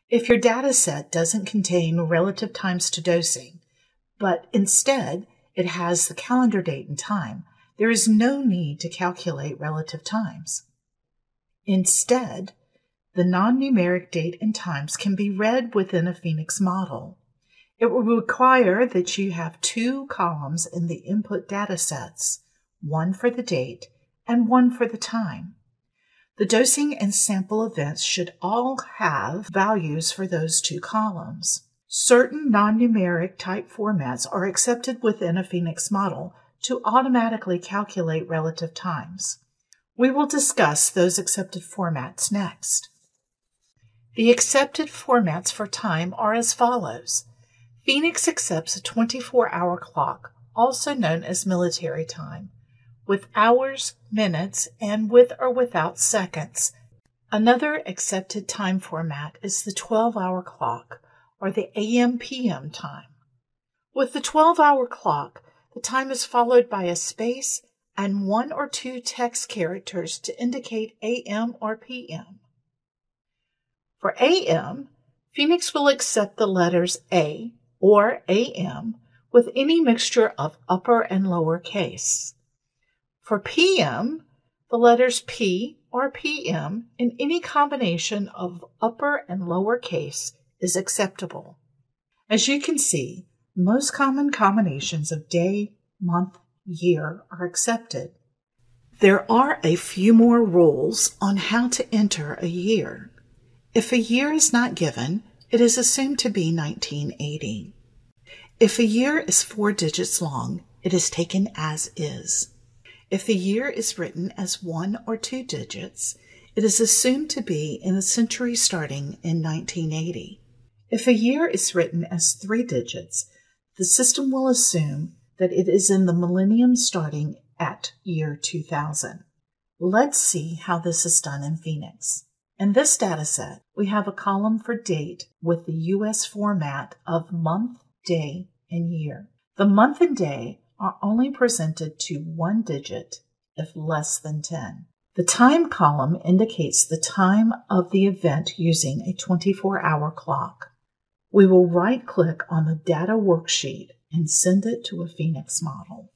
If your data set doesn't contain relative times to dosing, but instead it has the calendar date and time, there is no need to calculate relative times. Instead, the non-numeric date and times can be read within a Phoenix model. It will require that you have two columns in the input data sets, one for the date and one for the time. The dosing and sample events should all have values for those two columns. Certain non-numeric type formats are accepted within a Phoenix model to automatically calculate relative times. We will discuss those accepted formats next. The accepted formats for time are as follows. Phoenix accepts a 24-hour clock, also known as military time, with hours, minutes, and with or without seconds. Another accepted time format is the 12-hour clock, or the AM/PM time. With the 12-hour clock, the time is followed by a space and one or two text characters to indicate AM or PM. For AM, Phoenix will accept the letters A or AM with any mixture of upper and lower case. For PM, the letters P or PM in any combination of upper and lower case is acceptable. As you can see, most common combinations of day, month, year are accepted. There are a few more rules on how to enter a year. If a year is not given, it is assumed to be 1980. If a year is 4 digits long, it is taken as is. If the year is written as 1 or 2 digits, it is assumed to be in the century starting in 1980. If a year is written as 3 digits, the system will assume that it is in the millennium starting at year 2000. Let's see how this is done in Phoenix. In this dataset, we have a column for date with the US format of month, day, and year. The month and day are only presented to 1 digit if less than 10. The time column indicates the time of the event using a 24-hour clock. We will right-click on the data worksheet and send it to a Phoenix model.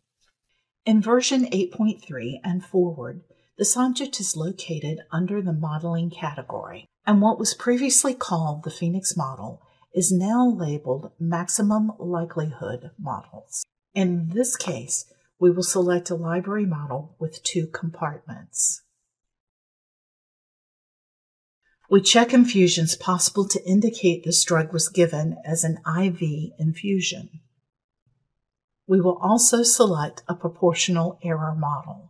In version 8.3 and forward, this object is located under the modeling category, and what was previously called the Phoenix model is now labeled maximum likelihood models. In this case, we will select a library model with 2 compartments. We check infusions possible to indicate this drug was given as an IV infusion. We will also select a proportional error model.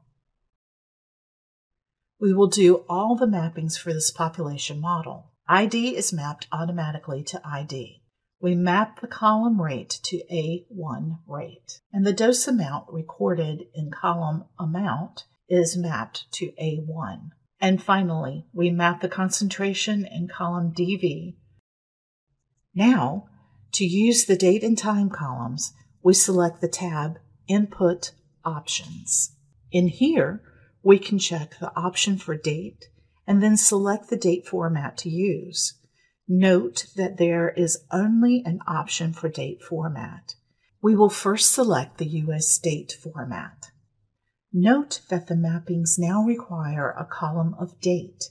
We will do all the mappings for this population model. ID is mapped automatically to ID. We map the column rate to A1 rate, and the dose amount recorded in column amount is mapped to A1. And finally, we map the concentration in column DV. Now, to use the date and time columns, we select the tab Input Options. In here, we can check the option for date and then select the date format to use. Note that there is only an option for date format. We will first select the US date format. Note that the mappings now require a column of date.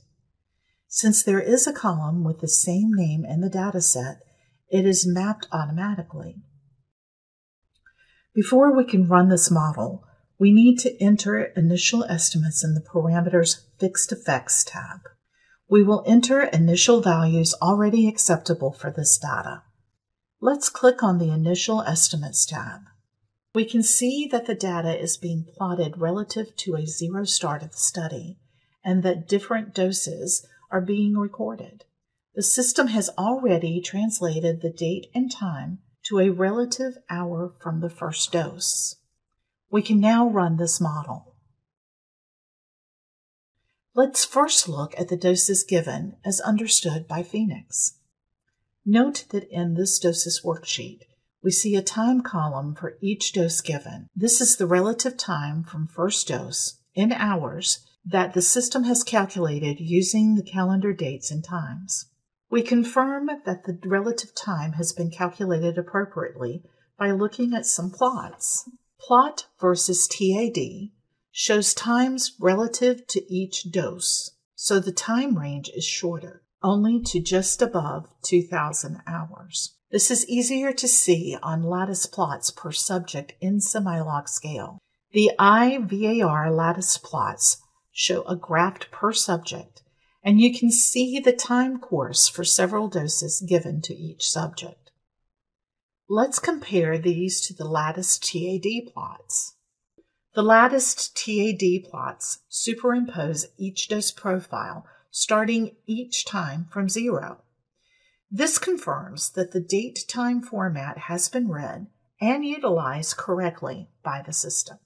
Since there is a column with the same name in the dataset, it is mapped automatically. Before we can run this model, we need to enter initial estimates in the Parameters Fixed Effects tab. We will enter initial values already acceptable for this data. Let's click on the Initial Estimates tab. We can see that the data is being plotted relative to a 0 start of the study and that different doses are being recorded. The system has already translated the date and time to a relative hour from the first dose. We can now run this model. Let's first look at the doses given as understood by Phoenix. Note that in this doses worksheet, we see a time column for each dose given. This is the relative time from first dose in hours that the system has calculated using the calendar dates and times. We confirm that the relative time has been calculated appropriately by looking at some plots. Plot versus TAD shows times relative to each dose, so the time range is shorter, only to just above 2,000 hours. This is easier to see on lattice plots per subject in semi-log scale. The IVAR lattice plots show a graft per subject, and you can see the time course for several doses given to each subject. Let's compare these to the latticed TAD plots. The latticed TAD plots superimpose each dose profile, starting each time from 0. This confirms that the date-time format has been read and utilized correctly by the system.